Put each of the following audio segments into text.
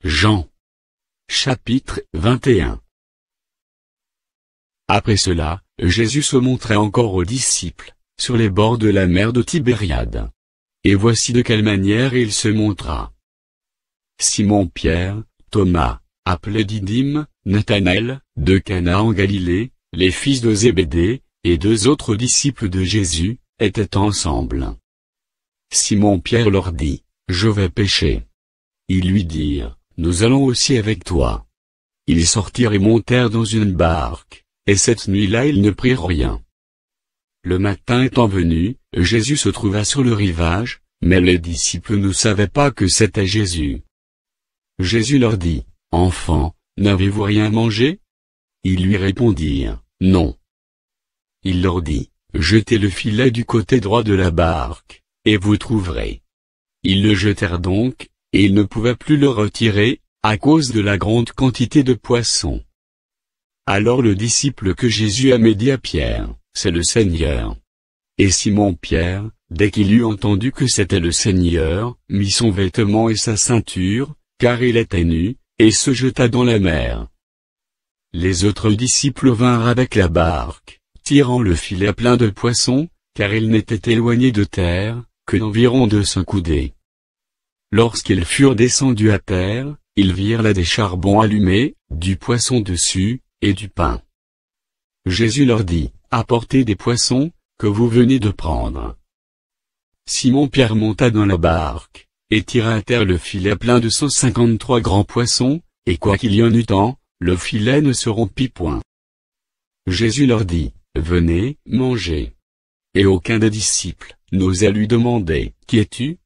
Jean. Chapitre 21. Après cela, Jésus se montrait encore aux disciples, sur les bords de la mer de Tibériade. Et voici de quelle manière il se montra. Simon-Pierre, Thomas, appelé Didyme, Nathanaël, de Cana en Galilée, les fils de Zébédée, et deux autres disciples de Jésus, étaient ensemble. Simon-Pierre leur dit, « Je vais pêcher. » Ils lui dirent, « Nous allons aussi avec toi. » Ils sortirent et montèrent dans une barque, et cette nuit-là ils ne prirent rien. Le matin étant venu, Jésus se trouva sur le rivage, mais les disciples ne savaient pas que c'était Jésus. Jésus leur dit, « Enfants, n'avez-vous rien mangé ?» Ils lui répondirent, « Non. » Il leur dit, « Jetez le filet du côté droit de la barque, et vous trouverez. » Ils le jetèrent donc, et ils ne pouvaient plus le retirer, à cause de la grande quantité de poissons. Alors le disciple que Jésus aimait dit à Pierre, « C'est le Seigneur. » Et Simon-Pierre, dès qu'il eut entendu que c'était le Seigneur, mit son vêtement et sa ceinture, car il était nu, et se jeta dans la mer. Les autres disciples vinrent avec la barque, tirant le filet plein de poissons, car ils n'étaient éloignés de terre, que d'environ 200 coudées. Lorsqu'ils furent descendus à terre, ils virent là des charbons allumés, du poisson dessus, et du pain. Jésus leur dit, « Apportez des poissons, que vous venez de prendre. » Simon-Pierre monta dans la barque, et tira à terre le filet plein de 153 grands poissons, et quoiqu'il y en eût tant, le filet ne se rompit point. Jésus leur dit, « Venez, mangez. » Et aucun des disciples n'osa lui demander, « Qui es-tu ?»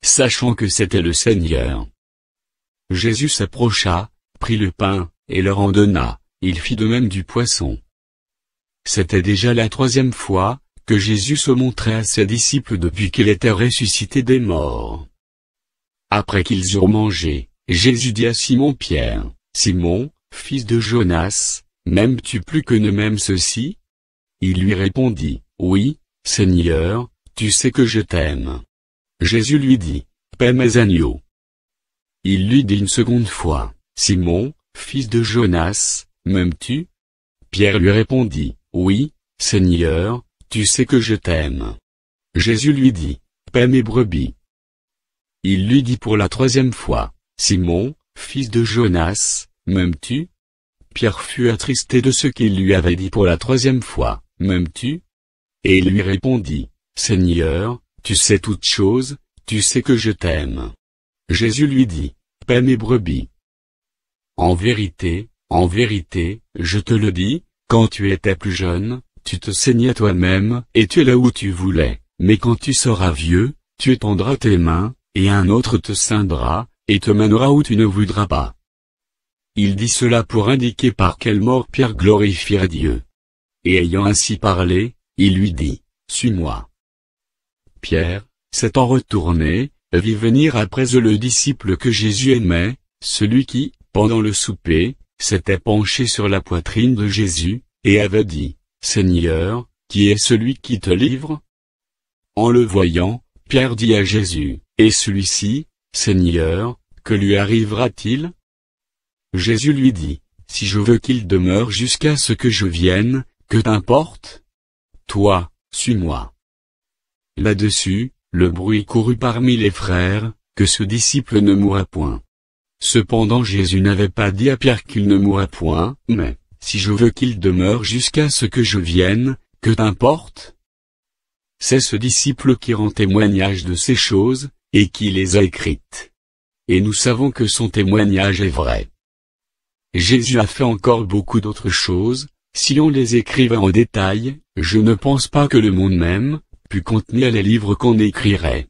sachant que c'était le Seigneur. Jésus s'approcha, prit le pain, et leur en donna, il fit de même du poisson. C'était déjà la 3e fois, que Jésus se montrait à ses disciples depuis qu'il était ressuscité des morts. Après qu'ils eurent mangé, Jésus dit à Simon-Pierre, « Simon, fils de Jonas, m'aimes-tu plus que ne m'aiment ceux-ci » Il lui répondit, « Oui, Seigneur, tu sais que je t'aime. » Jésus lui dit, « Paie mes agneaux. » Il lui dit une seconde fois, « Simon, fils de Jonas, m'aimes-tu » Pierre lui répondit, « Oui, Seigneur, tu sais que je t'aime. » Jésus lui dit, « Paie mes brebis. » Il lui dit pour la 3e fois, « Simon, fils de Jonas, m'aimes-tu » Pierre fut attristé de ce qu'il lui avait dit pour la 3e fois, « M'aimes-tu » Et il lui répondit, « Seigneur, tu sais toutes choses, tu sais que je t'aime. » Jésus lui dit, « Paie mes brebis. » En vérité, je te le dis, quand tu étais plus jeune, tu te saignais toi-même, et tu es là où tu voulais, mais quand tu seras vieux, tu étendras tes mains, et un autre te ceindra, et te mènera où tu ne voudras pas. Il dit cela pour indiquer par quelle mort Pierre glorifierait Dieu. Et ayant ainsi parlé, il lui dit, « Suis-moi. » Pierre, s'étant retourné, vit venir après eux le disciple que Jésus aimait, celui qui, pendant le souper, s'était penché sur la poitrine de Jésus, et avait dit, « Seigneur, qui est celui qui te livre » En le voyant, Pierre dit à Jésus, « Et celui-ci, Seigneur, que lui arrivera-t-il » Jésus lui dit, « Si je veux qu'il demeure jusqu'à ce que je vienne, que t'importe ? Toi, suis-moi. » Là-dessus, le bruit courut parmi les frères, que ce disciple ne mourra point. Cependant Jésus n'avait pas dit à Pierre qu'il ne mourra point, mais, « Si je veux qu'il demeure jusqu'à ce que je vienne, que t'importe ?» C'est ce disciple qui rend témoignage de ces choses, et qui les a écrites. Et nous savons que son témoignage est vrai. Jésus a fait encore beaucoup d'autres choses, si on les écrivait en détail, je ne pense pas que le monde même, pût contenir les livres qu'on écrirait.